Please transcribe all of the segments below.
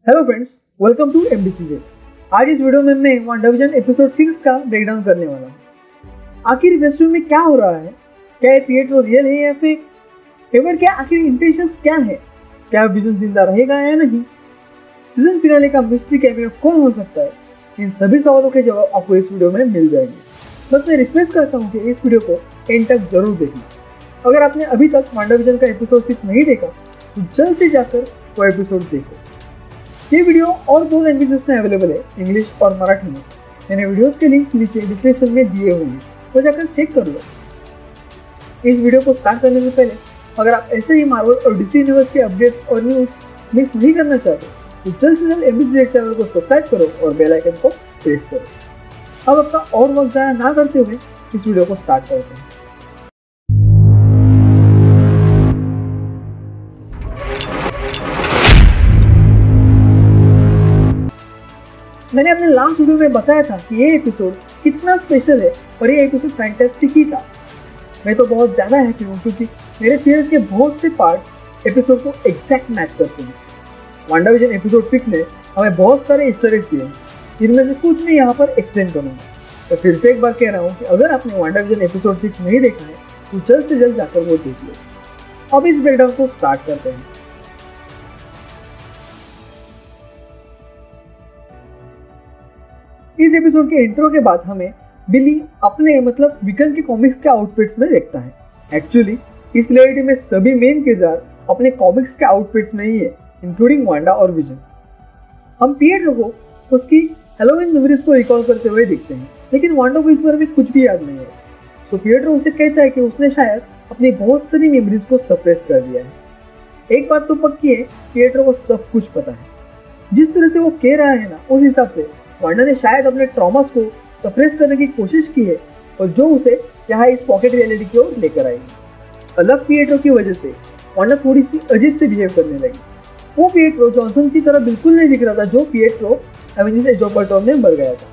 Hello friends, welcome to MDCJ। आज इस video में मैं WandaVision एपिसोड 6 का ब्रेकडाउन करने वाला हूँ। आखिर वेस्टर्न में क्या हो रहा है? क्या ये पिएट्रो रियल है या फेक? हेवर्ड के आखिर इंटेंशंस क्या है? क्या विजन जिंदा रहेगा या नहीं? सीजन फिनाले का मिस्ट्री कैमियो कौन हो सकता है? इन सभी सवालों के जवाब आपको इस वीडियो में मिल जाएंगे। बस मैं रिक्वेस्ट करता हूँ कि इस वीडियो को एंड तक जरूर देखना। अगर आपने अभी तक WandaVision का एपिसोड 6 नहीं देखा तो जल्द से जाकर वो एपिसोड देखो। ये वीडियो और 2 लैंग्वेजेस में अवेलेबल है, इंग्लिश और मराठी में। मैंने वीडियोस के लिंक्स नीचे डिस्क्रिप्शन में दिए हुए हैं, तो जाकर चेक कर लो। इस वीडियो को स्टार्ट करने से पहले अगर आप ऐसे ही मार्वल और DC यूनिवर्स के अपडेट्स और न्यूज़ मिस नहीं करना चाहते तो जल्द से जल्द MDCJ चैनल को सब्सक्राइब करो और बेल आइकन को प्रेस करो। अब आपका और वक्त ज़ाया ना करते हुए इस वीडियो को स्टार्ट करते हैं। मैंने अपने लास्ट वीडियो में बताया था कि ये एपिसोड कितना स्पेशल है और ये एपिसोड फैंटास्टिक ही था। मैं तो बहुत ज़्यादा हैप्पी हूँ क्योंकि मेरे थियर्स के बहुत से पार्ट्स एपिसोड को एग्जैक्ट मैच करते हैं। WandaVision एपिसोड 6 ने हमें बहुत सारे ईस्टर एग्स दिए हैं, जिनमें से कुछ मैं यहाँ पर एक्सप्लेन करूँगा। तो फिर से एक बार कह रहा हूँ कि अगर आपने WandaVision एपिसोड 6 नहीं देखा है तो जल्द से जल्द जाकर वो देख लो। अब इस ब्रेकडाउन को स्टार्ट करते हैं। इस एपिसोड के इंट्रो के बाद हमें बिली अपने मतलब विकन के कॉमिक्स के आउटफिट्स में देखता है। एक्चुअली इस रियलिटी में सभी मेन किरदार अपने कॉमिक्स के आउटफिट्स में ही है, इंक्लूडिंग वांडा और विजन। हम पिएट्रो को उसकी हैलोवीन मेमोरीज को रिकॉल करते हुए देखते हैं, लेकिन वांडा को इस बारे में कुछ भी याद नहीं है। सो पिएट्रो उसे कहता है कि उसने शायद अपनी बहुत सारी मेमोरीज को सप्रेस कर दिया है। एक बात तो पक्की है, पिएट्रो को सब कुछ पता है। जिस तरह से वो कह रहा है ना, उस हिसाब से वांडा ने शायद अपने ट्रॉमास को सप्रेस करने की कोशिश की है और जो उसे यहाँ इस पॉकेट रियलिटी की ओर लेकर आई। अलग पिएट्रो की वजह से वांडा थोड़ी सी अजीब से बिहेव करने लगी। वो पिएट्रो जॉनसन की तरह बिल्कुल नहीं दिख रहा था जो Pietro Avengers Age of Ultron में मर गया था।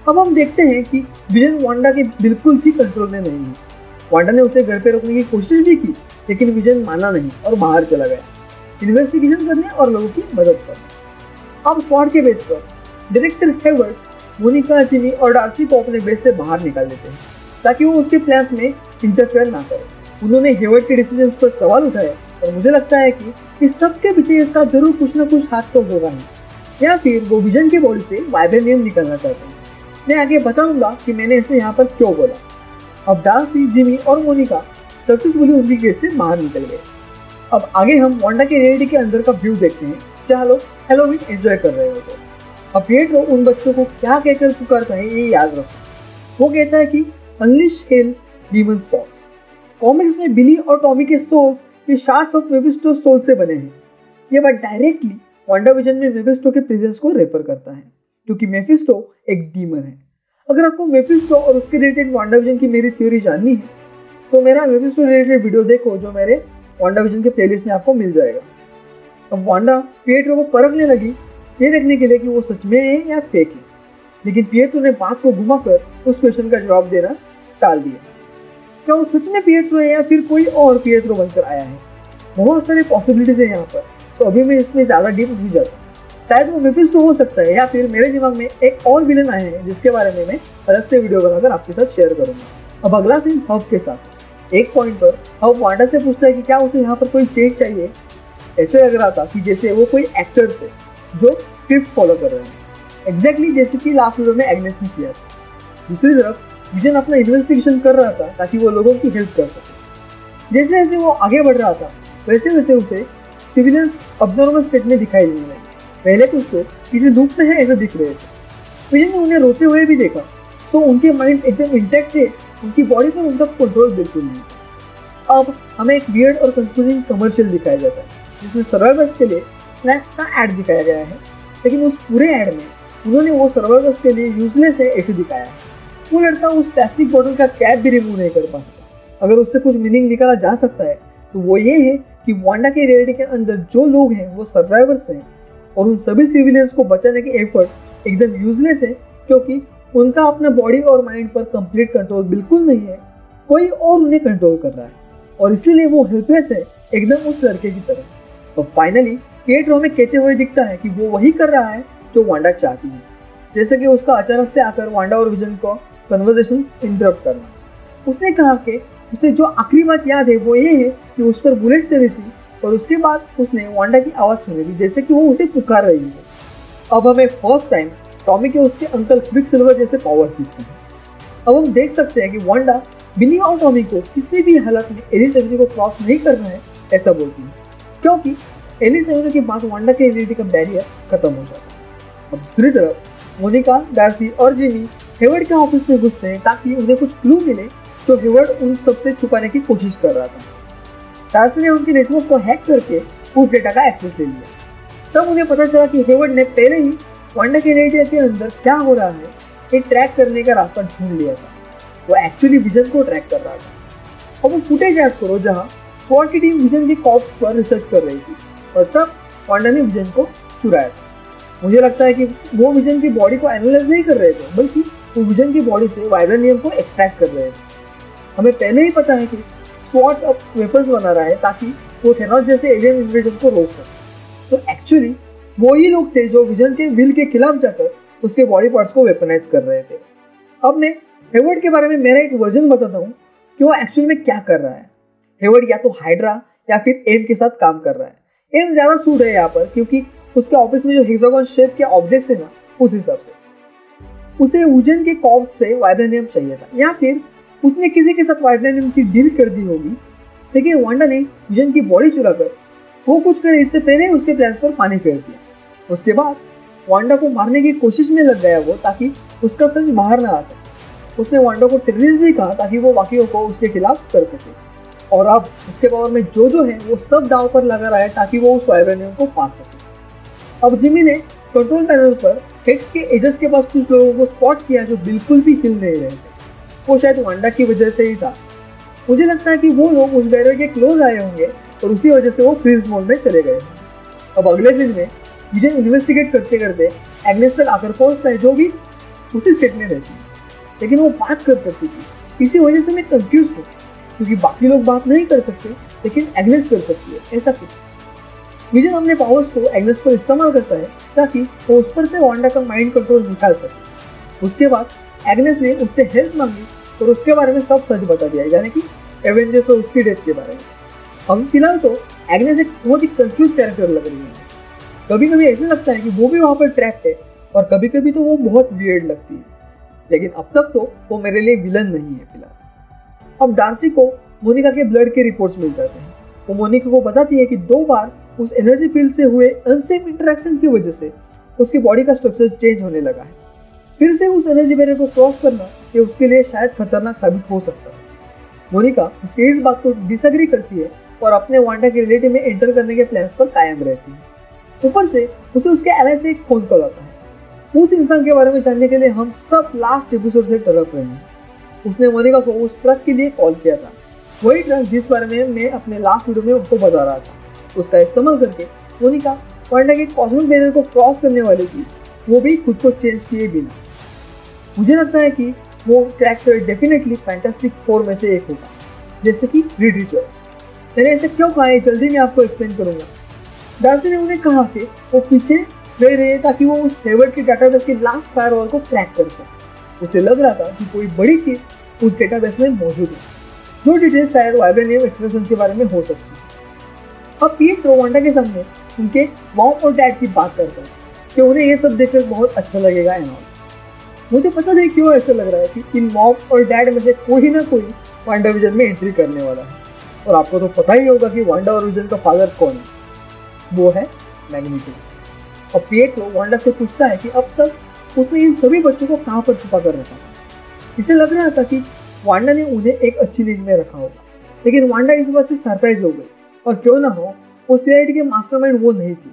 अब हम देखते हैं कि विजन वांडा के बिल्कुल भी कंट्रोल में नहीं है। वांडा ने उसे घर पे रोकने की कोशिश भी की, लेकिन विजन माना नहीं और बाहर चला गया इन्वेस्टिगेशन करने और लोगों की मदद करने। अब स्वॉर्ड के बेस पर डायरेक्टर हेवर्ड मोनिका, जिमी और डार्सी को अपने बेस से बाहर निकाल देते हैं ताकि वो उसके प्लान्स में इंटरफेयर ना करे। उन्होंने हेवर्ड के डिसीजंस पर सवाल उठाए और मुझे लगता है कि इस सब के पीछे इसका जरूर कुछ ना कुछ हाथ तो होगा ही, या फिर वो विजन की बॉडी से वाइब्रेनियम निकालना चाहते हैं। मैं आगे बताऊंगा कि मैंने इसे यहाँ पर क्यों बोला। अब डार्सी, जिमी और मोनिका सक्सेसफुली उनकी केस से बाहर निकल गए। अब आगे हम वांडा के रियलिटी के अंदर का व्यू देखते हैं जहाँ लोग हैलोवीन एंजॉय कर रहे होते हैं। अब पिएट्रो उन बच्चों को क्या कहकर पुकारता है ये याद रखो। वो कहता है कि unleash hello demon spots. Comics में बिली और टॉमी के सोल्स ये शार्ड्स ऑफ मेफिस्टो सोल से बने हैं। ये बात डायरेक्टली WandaVision में मेफिस्टो के प्रेजेंस को रेफर करता है, क्योंकि मेफिस्टो एक डीमन है। अगर आपको मेफिस्टो और उसके रिलेटेड WandaVision की मेरी थ्योरी जाननी है तो मेरा मेफिस्टो रिलेटेड वीडियो देखो, जो मेरे WandaVision के प्लेलिस्ट में आपको मिल जाएगा। अब वांडा पिएट्रो को परखने लगी ये देखने के लिए कि वो सच में है या फेक है, लेकिन पिएट्रो ने बात को घुमाकर उस क्वेश्चन का जवाब देना टाल दिया। क्या वो सच में पिएट्रो है या फिर कोई और पिएट्रो बनकर आया है? बहुत सारे पॉसिबिलिटीज है यहाँ पर, तो अभी मैं इसमें ज़्यादा डीप नहीं जाता। शायद वो मेफिस्टो हो सकता है, या फिर मेरे दिमाग में एक और विलन आए हैं जिसके बारे में मैं अलग से वीडियो बनाकर आपके साथ शेयर करूँगा। अब अगला सीन हब के साथ। एक पॉइंट पर हब वांडा से पूछता है कि क्या उसे यहाँ पर कोई चेंज चाहिए। ऐसे लग रहा था कि जैसे वो कोई एक्टर्स है जो स्क्रिप्ट फॉलो कर रहे हैं, एग्जैक्टली जैसे कि लास्ट वीडियो में एग्नेस ने किया था। दूसरी तरफ विजन अपना इन्वेस्टिगेशन कर रहा था ताकि वो लोगों की हेल्प कर सके। जैसे जैसे वो आगे बढ़ रहा था वैसे वैसे उसे सिविलियंस अबनॉर्मल स्टेट में दिखाई देने लगे। पहले कुछ तो किसी लूप में है ऐसे दिख रहे थे। विजन ने उन्हें रोते हुए भी देखा, सो उनके माइंड एकदम इंटैक्ट थे, उनकी बॉडी पर उनका कंट्रोल बिल्कुल नहीं। अब हमें एक वियर्ड और कंफ्यूजिंग कमर्शियल दिखाया जाता है जिसमें सर्वाइवर्स के लिए स्नैक्स का ऐड दिखाया गया है, लेकिन उस पूरे ऐड में उन्होंने वो सर्वाइवर्स के लिए यूजलेस है ऐसे दिखाया है। वो लड़का उस प्लास्टिक बोतल का कैप भी रिमूव नहीं कर पा सकता। अगर उससे कुछ मीनिंग निकाला जा सकता है तो वो ये है कि वांडा के रियलिटी के अंदर जो लोग हैं वो सर्वाइवर्स हैं और उन सभी सिविलियंस को बचाने के एफर्ट्स एकदम यूजलेस है, क्योंकि उनका अपना बॉडी और माइंड पर कंप्लीट कंट्रोल बिल्कुल नहीं है, कोई और उन्हें कंट्रोल कर रहा है और इसीलिए वो हेल्पलेस है एकदम उस लड़के की तरह। तो फाइनली पिएट्रो हमें कहते हुए दिखता है कि वो वही कर रहा है जो वांडा चाहती है, जैसे कि उसका अचानक से आकर वांडा और विजन को कन्वर्सेशन इंटरप्ट करना। उसने कहा कि उसे जो आखिरी बात याद है वो ये है कि उस पर बुलेट चली थी और उसके बाद उसने वांडा की आवाज़ सुनी थी जैसे कि वो उसे पुकार रही है। अब हमें फर्स्ट टाइम टॉमी के उसके अंकल क्विकसिल्वर जैसे पावर्स दिखते हैं। अब हम देख सकते हैं कि वांडा बिली और टॉमी को किसी भी हालत में एलिस एवेन्यू को क्रॉस नहीं करना है ऐसा बोलती है, क्योंकि एलिस एवेन्यू के बाद वांडा के रियलिटी का बैरियर खत्म हो जाता है। अब दूसरी तरफ मोनिका, डार्सी और जिमी हेवर्ड के ऑफिस में घुसते हैं ताकि उन्हें कुछ क्लू मिले जो हेवर्ड उन सबसे छुपाने की कोशिश कर रहा था। डार्सी ने उनके नेटवर्क को हैक करके उस डेटा का एक्सेस ले लिया। तब उन्हें पता चला कि हेवर्ड ने पहले ही वांडा के रियलिटी के अंदर क्या हो रहा है ये ट्रैक करने का रास्ता ढूंढ लिया था। वो एक्चुअली विजन को ट्रैक कर रहा था। अब वो फुटेज याद करो जहाँ स्वॉट की टीम विजन के कॉप्स पर रिसर्च कर रही थी और तब वांडा ने विजन को चुराया था। मुझे लगता है कि वो विजन की बॉडी को एनालाइज नहीं कर रहे थे, बल्कि वो विजन की बॉडी से वाइब्रेनियम को एक्सट्रैक्ट कर रहे थे। हमें पहले ही पता है कि स्वॉट अब वेपन्स बना रहा है ताकि वो थेनोस जैसे एलियन इन्वेजन को रोक सके। तो एक्चुअली वो ही लोग थे जो विजन के विल के खिलाफ जाकर उसके बॉडी पार्ट्स को वेपनाइज कर रहे थे। अब मैं हेवर्ड के बारे में मेरा एक वर्जन बताता हूँ कि वो एक्चुअल में क्या कर रहा है। हेवर्ड या तो हाइड्रा या फिर एम के साथ काम कर रहा है। एम ज़्यादा सूट है यहाँ पर क्योंकि उसके ऑफिस में जो हेक्सागोन शेप के ऑब्जेक्ट्स है ना, उस हिसाब से उसे विजन के कॉप्स से वाइब्रेनियम चाहिए था, या फिर उसने किसी के साथ वाइब्रेनियम की डील कर दी होगी। लेकिन वांडा ने विजन की बॉडी चुराकर वो कुछ करे इससे पहले उसके प्लान्स पर पानी फेर दिया। उसके बाद वांडा को मारने की कोशिश में लग गया वो ताकि उसका सच बाहर ना आ सके। उसने वांडा को टेररिस्ट भी कहा ताकि वो बाकियों को उसके खिलाफ कर सके। और अब उसके पावर में जो है वो सब दांव पर लगा रहा है ताकि वो उस वाइब्रेनियम को पा सके। अब जिमी ने कंट्रोल पैनल पर हेक्स के एजेस के पास कुछ लोगों को स्पॉट किया जो बिल्कुल भी हिल नहीं रहे थे। वो शायद वांडा की वजह से ही था। मुझे लगता है कि वो लोग उस बैरियर के क्लोज आए होंगे और उसी वजह से वो फ्रीज मोड में चले गए। अब अगले सीन में विजन इन्वेस्टिगेट करते करते एग्नेस तक आकर पहुंचता है जो भी उसी स्टेट में रहती है, लेकिन वो बात कर सकती थी। इसी वजह से मैं कंफ्यूज हूँ क्योंकि बाकी लोग बात नहीं कर सकते लेकिन एग्नेस कर सकती है, ऐसा कुछ। विजन अपने पावर्स को एग्नेस पर इस्तेमाल करता है ताकि वो उस पर से वांडा का माइंड कंट्रोल निकाल सके। उसके बाद एग्नेस ने उससे हेल्प मांगी और उसके बारे में सब सच बता दिया, यानी कि एवेंजर्स और उसकी डेथ के बारे में। अब फिलहाल तो एग्नेस एक बहुत ही कंफ्यूज कैरेक्टर लग रही है। कभी कभी ऐसा लगता है कि वो भी वहाँ पर ट्रैप्ड है और कभी कभी तो वो बहुत वियर्ड लगती है, लेकिन अब तक तो वो मेरे लिए विलन नहीं है फिलहाल। अब डार्सी को मोनिका के ब्लड के रिपोर्ट्स मिल जाते हैं। वो मोनिका को बताती है कि 2 बार उस एनर्जी फील्ड से हुए अनसेफ इंटरेक्शन की वजह से उसकी बॉडी का स्ट्रक्चर चेंज होने लगा है। फिर से उस एनर्जी बैरियर को क्रॉस करना ये उसके लिए शायद खतरनाक साबित हो सकता है। मोनिका उसकी इस बात को डिसएग्री करती है और अपने वांडा के रिलेटिव में एंटर करने के प्लान्स पर कायम रहती है। ऊपर से उसे उसके एलआई से एक फोन कॉल आता है। उस इंसान के बारे में जानने के लिए हम सब लास्ट एपिसोड से तड़प रहे हैं। उसने मोनिका को उस ट्रक के लिए कॉल किया था, वही ट्रक जिस बारे में मैं अपने लास्ट वीडियो में उसको बता रहा था। उसका इस्तेमाल करके मोनिका वांडा के कॉस्मिक बैरियर को क्रॉस करने वाली थी, वो भी खुद को चेंज किए बिना। मुझे लगता है कि वो कैरेक्टर डेफिनेटली फैंटास्टिक 4 में से एक होगा, जैसे कि रीड रिचर्ड्स। मैंने ऐसे क्यों कहा है जल्दी मैं आपको एक्सप्लेन करूंगा। डार्सी ने उन्हें कहा कि वो पीछे रह रहे हैं ताकि वो उस हेवर्ड के डेटाबेस के लास्ट फायरवॉल को क्रैक कर सके। उसे लग रहा था कि कोई बड़ी चीज उस डेटाबेस में मौजूद है, जो डिटेल्स शायद वाइब्रेनियम एक्सट्रैक्शन के बारे में हो सकती है। अब पिएट्रो वांडा के सामने उनके मॉम और डैड की बात करता है कि उन्हें ये सब देखकर बहुत अच्छा लगेगा एंड ऑल। मुझे पता नहीं क्यों ऐसा लग रहा है कि इन मॉम और डैड में से कोई ना कोई वांडा विजन में एंट्री करने वाला है। और आपको तो पता ही होगा कि वांडा और विजन का फादर कौन है, वो है मैग्नीटो। और पिएट्रो वांडा से पूछता है कि अब तक उसने इन सभी बच्चों को कहाँ पर छुपा कर रखा था। इसे लग रहा था कि वांडा ने उन्हें एक अच्छी लीग में रखा होगा, लेकिन वांडा इस बात से सरप्राइज हो गई। और क्यों ना हो, उस रियलिटी के मास्टरमाइंड वो नहीं थी।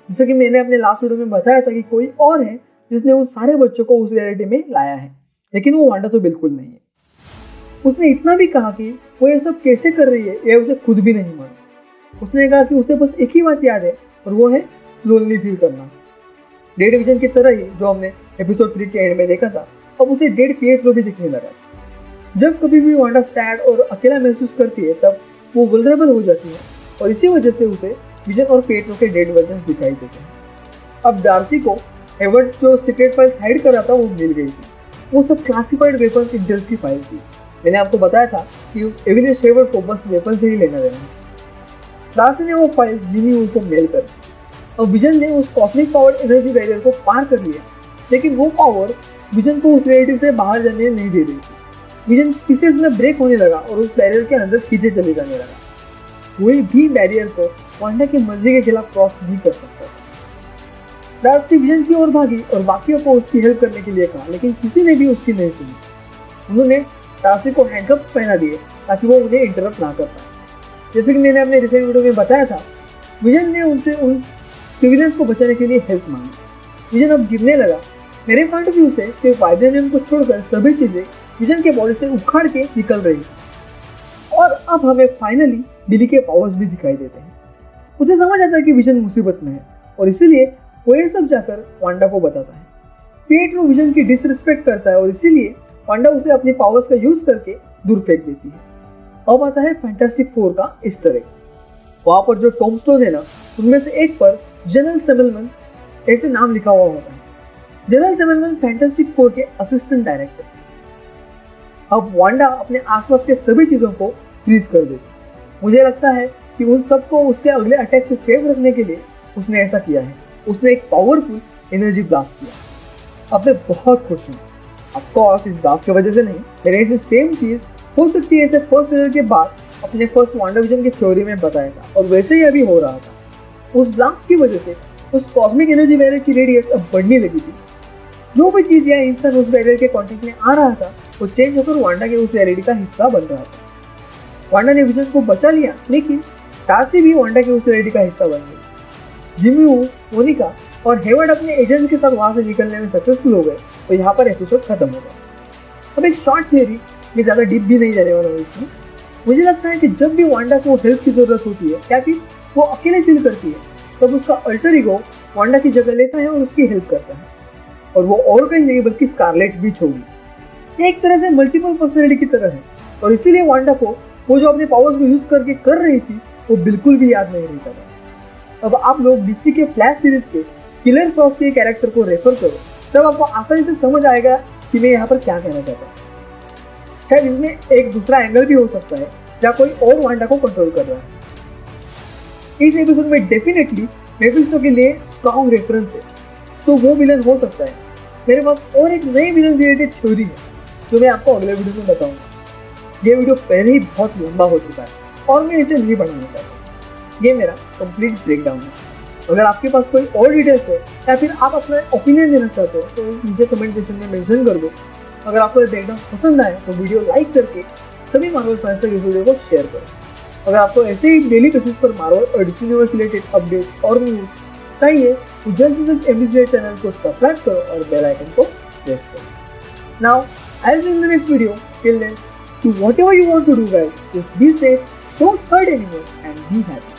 जैसे कि मैंने अपने लास्ट वीडियो में बताया था कि कोई और है जिसने उन सारे बच्चों को उस रियलिटी में लाया है, लेकिन वो वांडा तो बिल्कुल नहीं है। उसने इतना भी कहा कि वो ये सब कैसे कर रही है यह उसे खुद भी नहीं मालूम। उसने कहा कि उसे बस एक ही बात याद है और वो है लोनली फील करना। डेड विजन की तरह ही जो हमने एपिसोड 3 के एंड में देखा था, अब उसे डेड पिएट्रो भी दिखने लगा। जब कभी भी वांडा सैड और अकेला महसूस करती है तब वो वल्नरेबल हो जाती है और इसी वजह से उसे विजन और पिएट्रो के डेड वर्जन्स दिखाई देते हैं। अब डार्सी को हेवर्ड जो सीक्रेट फाइल्स हाइड कर रहा था वो मिल गई थी। वो सब क्लासिफाइड वेपन्स इंटेल्स की फाइल थी। मैंने आपको बताया था कि उस एविलियस हेवर्ड को बस वेपन से ही लेना देना है। डार्सी ने वो फाइल्स जिमी वू को मेल कर दी और विजन ने उस कॉस्मिक पावर्ड एनर्जी बैरियर को पार कर लिया, लेकिन वो पावर विजन को उस रिलेटिव से बाहर जाने नहीं दे रही थी। विजन पीसेस में ब्रेक होने लगा और उस बैरियर के अंदर खींचे चले जाने लगा। कोई भी बैरियर को वांडा की मर्जी के खिलाफ क्रॉस नहीं कर सकता। डार्सी विजन की ओर भागी और बाकियों को उसकी हेल्प करने के लिए कहा, लेकिन किसी ने भी उसकी नहीं सुनी। उन्होंने डार्सी को हैंडकफ्स पहना दिए ताकि वो उन्हें इंटरप्ट ना कर पाए। जैसे कि मैंने अपने रिसेंट वीडियो में बताया था, विजन ने उनसे उन सिविलियंस को बचाने के लिए हेल्प मांगी। विजन अब गिरने लगा। मेरे पॉइंट ऑफ व्यू से सिर्फ वाइब्रेनियम को छोड़कर सभी चीजें विजन के बॉडी से उखाड़ के निकल रही थी। और अब हमें फाइनली बिली के पावर्स भी दिखाई देते हैं। उसे समझ आता है कि विजन मुसीबत में है और इसीलिए वो ये सब जाकर वांडा को बताता है। पिएट्रो विजन की डिसरिस्पेक्ट करता है और इसीलिए वांडा उसे अपनी पावर्स का यूज करके दूर फेंक देती है। अब आता है फैंटास्टिक फोर का ईस्टर एग। वहां पर जो टॉम्बस्टोन है ना, उनमें से एक पर जनरल सेमलमन ऐसे नाम लिखा हुआ होता है। जनरल सेमलमन फैंटास्टिक फोर के असिस्टेंट डायरेक्टर। अब वांडा अपने आसपास के सभी चीजों को फ्रीज कर देती। मुझे लगता है कि उन सबको उसके अगले अटैक से सेव रखने के लिए उसने ऐसा किया है। उसने एक पावरफुल एनर्जी ब्लास्ट किया। अब मैं बहुत खुश हूँ। ऑफकोर्स इस ब्लास्ट की वजह से नहीं, मैंने इसे सेम चीज हो सकती है ऐसे फर्स्ट लेवल के बाद अपने फर्स्ट वांडा विजन की थ्योरी में बताया था और वैसे ही अभी हो रहा था। उस ब्लास्ट की वजह से उस कॉस्मिक एनर्जी बैरियर की रेडियस अब बढ़ने लगी थी। जो भी चीज या इंसान उस बैरियर के कांटेक्ट में आ रहा था वो चेंज होकर वांडा के उस रियलिटी का हिस्सा बन रहा था। वांडा ने विजन को बचा लिया, लेकिन डार्सी भी वांडा के उस रियलिटी का हिस्सा बन गई। जिमी वू, मोनिका और हेवर्ड अपने एजेंट्स के साथ वहां से निकलने में सक्सेसफुल हो गए तो यहाँ पर एपिसोड खत्म हो गया। अब एक शॉर्ट थियरी, मैं ज्यादा डीप भी नहीं जाने वाला हूँ इसमें। मुझे लगता है कि जब भी वांडा को हेल्प की जरूरत होती है या फिर वो अकेले फील करती है, तब उसका अल्टर ईगो वांडा की जगह लेता है और उसकी हेल्प करता है। और वो और कहीं नहीं बल्कि स्कारलेट विच होगी। एक तरह से मल्टीपल पर्सनैलिटी की तरह है और इसीलिए वांडा को वो जो अपने पावर्स को यूज करके कर रही थी वो बिल्कुल भी याद नहीं रहता था। अब आप लोग डीसी के फ्लैश सीरीज के किलर फ्रॉस्ट के कैरेक्टर को रेफर करो, तब आपको आसानी से समझ आएगा कि मैं यहाँ पर क्या कहना चाहता हूँ। शायद इसमें एक दूसरा एंगल भी हो सकता है जहाँ कोई और वांडा को कंट्रोल कर रहा है। इस एपिसोड में डेफिनेटली मेफिस्टो के लिए स्ट्रॉन्ग रेफरेंस है, सो वो विलन हो सकता है। मेरे पास और एक नई विलन रिलेटेड थ्योरी है जो मैं आपको अगले वीडियो में बताऊंगा। ये वीडियो पहले ही बहुत लंबा हो चुका है और मैं इसे नहीं बढ़ाना चाहता। ये मेरा कंप्लीट ब्रेकडाउन है। अगर आपके पास कोई और डिटेल्स है या फिर आप अपना ओपिनियन देना चाहते हो तो नीचे कमेंट सेक्शन में मेंशन कर दो। अगर आपको ये ब्रेकडाउन पसंद आए तो वीडियो लाइक करके सभी मार्वल फैंस तक इस वीडियो को शेयर करो। अगर आपको ऐसे ही डेली बेसिस पर मार्वल और डीसी यूनिवर्स रिलेटेड अपडेट्स और न्यूज चाहिए तो जल्द से जल्द एमबीसी चैनल को सब्सक्राइब करो और बेल आइकन को प्रेस करो। Now I will see you in the next video. Till then, do whatever you want to do guys. Just be safe, don't hurt anyone and be happy.